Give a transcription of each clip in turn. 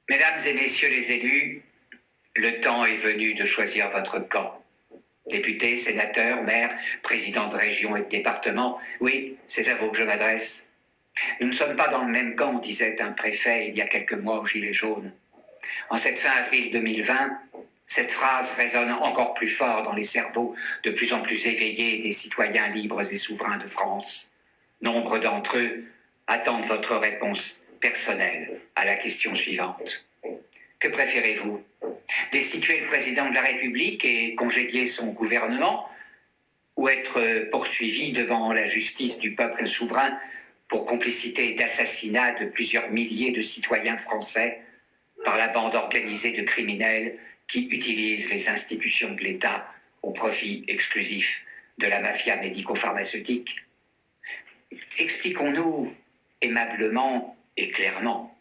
Mesdames et messieurs les élus, le temps est venu de choisir votre camp. Députés, sénateurs, maires, présidents de région et de département, oui, c'est à vous que je m'adresse. Nous ne sommes pas dans le même camp, disait un préfet il y a quelques mois aux Gilets jaunes. En cette fin avril 2020, cette phrase résonne encore plus fort dans les cerveaux de plus en plus éveillés des citoyens libres et souverains de France. Nombre d'entre eux attendent votre réponse personnelle à la question suivante. Que préférez-vous? Destituer le président de la République et congédier son gouvernement, ou être poursuivi devant la justice du peuple souverain pour complicité d'assassinat de plusieurs milliers de citoyens français par la bande organisée de criminels qui utilisent les institutions de l'État au profit exclusif de la mafia médico-pharmaceutique? Expliquons-nous aimablement et clairement.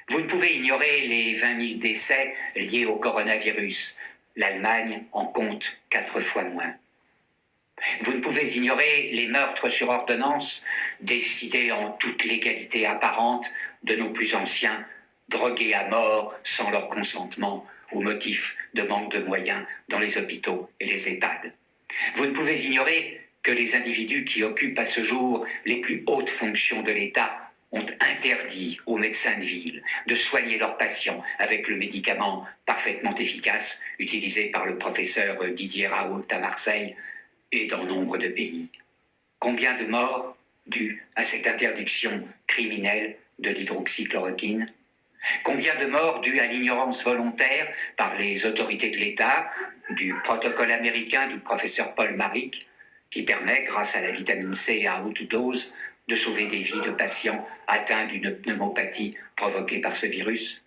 Vous ne pouvez ignorer les 20 000 décès liés au coronavirus. L'Allemagne en compte 4 fois moins. Vous ne pouvez ignorer les meurtres sur ordonnance décidés en toute légalité apparente de nos plus anciens, drogués à mort sans leur consentement au motif de manque de moyens dans les hôpitaux et les EHPAD. Vous ne pouvez ignorer que les individus qui occupent à ce jour les plus hautes fonctions de l'État ont interdit aux médecins de ville de soigner leurs patients avec le médicament parfaitement efficace utilisé par le professeur Didier Raoult à Marseille et dans nombre de pays. Combien de morts dues à cette interdiction criminelle de l'hydroxychloroquine? Combien de morts dues à l'ignorance volontaire par les autorités de l'État du protocole américain du professeur Paul Marik, qui permet, grâce à la vitamine C à haute dose, de sauver des vies de patients atteints d'une pneumopathie provoquée par ce virus?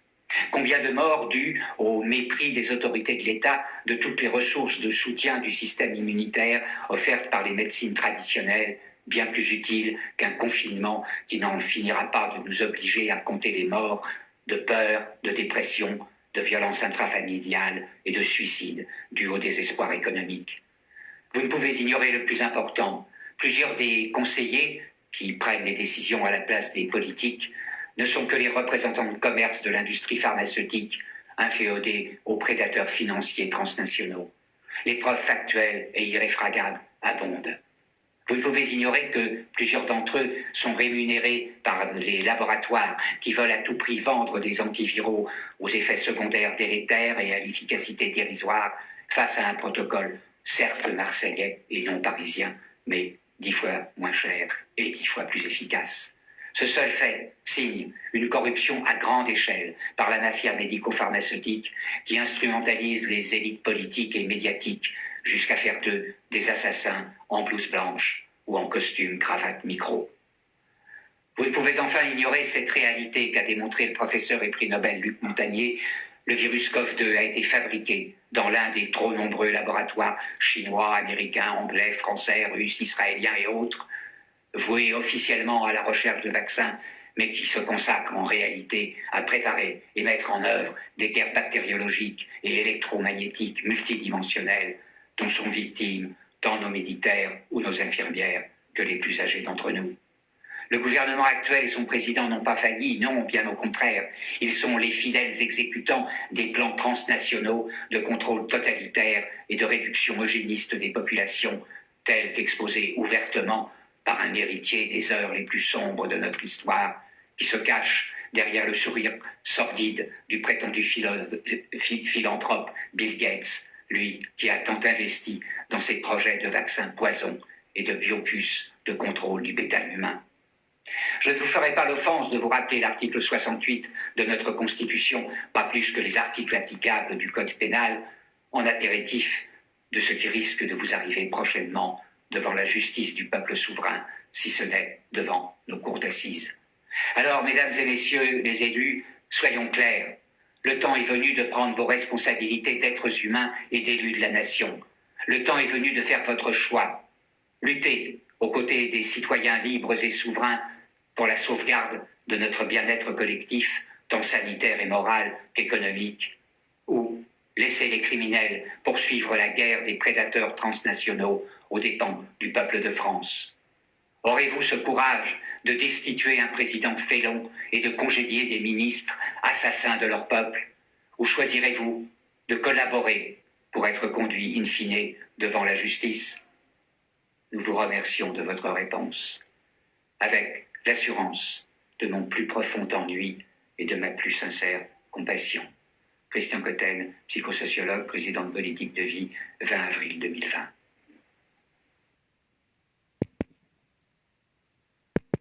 Combien de morts dues au mépris des autorités de l'État de toutes les ressources de soutien du système immunitaire offertes par les médecines traditionnelles, bien plus utiles qu'un confinement qui n'en finira pas de nous obliger à compter les morts de peur, de dépression, de violence intrafamiliale et de suicide dus au désespoir économique. Vous ne pouvez ignorer le plus important. Plusieurs des conseillers qui prennent les décisions à la place des politiques ne sont que les représentants de commerce de l'industrie pharmaceutique, inféodés aux prédateurs financiers transnationaux. Les preuves factuelles et irréfragables abondent. Vous ne pouvez ignorer que plusieurs d'entre eux sont rémunérés par les laboratoires qui veulent à tout prix vendre des antiviraux aux effets secondaires délétères et à l'efficacité dérisoire face à un protocole certes marseillais et non parisien, mais 10 fois moins cher et 10 fois plus efficace. Ce seul fait signe une corruption à grande échelle par la mafia médico-pharmaceutique qui instrumentalise les élites politiques et médiatiques jusqu'à faire d'eux des assassins en blouse blanche ou en costume cravate micro. Vous ne pouvez enfin ignorer cette réalité qu'a démontré le professeur et prix Nobel Luc Montagnier. Le virus COV2 a été fabriqué dans l'un des trop nombreux laboratoires chinois, américains, anglais, français, russes, israéliens et autres, voués officiellement à la recherche de vaccins, mais qui se consacrent en réalité à préparer et mettre en œuvre des guerres bactériologiques et électromagnétiques multidimensionnelles dont sont victimes tant nos militaires ou nos infirmières que les plus âgés d'entre nous. Le gouvernement actuel et son président n'ont pas failli, non, bien au contraire. Ils sont les fidèles exécutants des plans transnationaux de contrôle totalitaire et de réduction eugéniste des populations, tels qu'exposés ouvertement par un héritier des heures les plus sombres de notre histoire, qui se cache derrière le sourire sordide du prétendu philanthrope Bill Gates, lui qui a tant investi dans ses projets de vaccins poison et de biopuces de contrôle du bétail humain. Je ne vous ferai pas l'offense de vous rappeler l'article 68 de notre Constitution, pas plus que les articles applicables du Code pénal, en apéritif de ce qui risque de vous arriver prochainement devant la justice du peuple souverain, si ce n'est devant nos cours d'assises. Alors, mesdames et messieurs les élus, soyons clairs. Le temps est venu de prendre vos responsabilités d'êtres humains et d'élus de la nation. Le temps est venu de faire votre choix. Lutter aux côtés des citoyens libres et souverains pour la sauvegarde de notre bien-être collectif, tant sanitaire et moral qu'économique, ou laisser les criminels poursuivre la guerre des prédateurs transnationaux aux dépens du peuple de France. Aurez-vous ce courage de destituer un président félon et de congédier des ministres assassins de leur peuple? Ou choisirez-vous de collaborer pour être conduit in fine devant la justice? Nous vous remercions de votre réponse, avec l'assurance de mon plus profond ennui et de ma plus sincère compassion. Christian Cotten, psychosociologue, président de Politique de Vie, 20 avril 2020.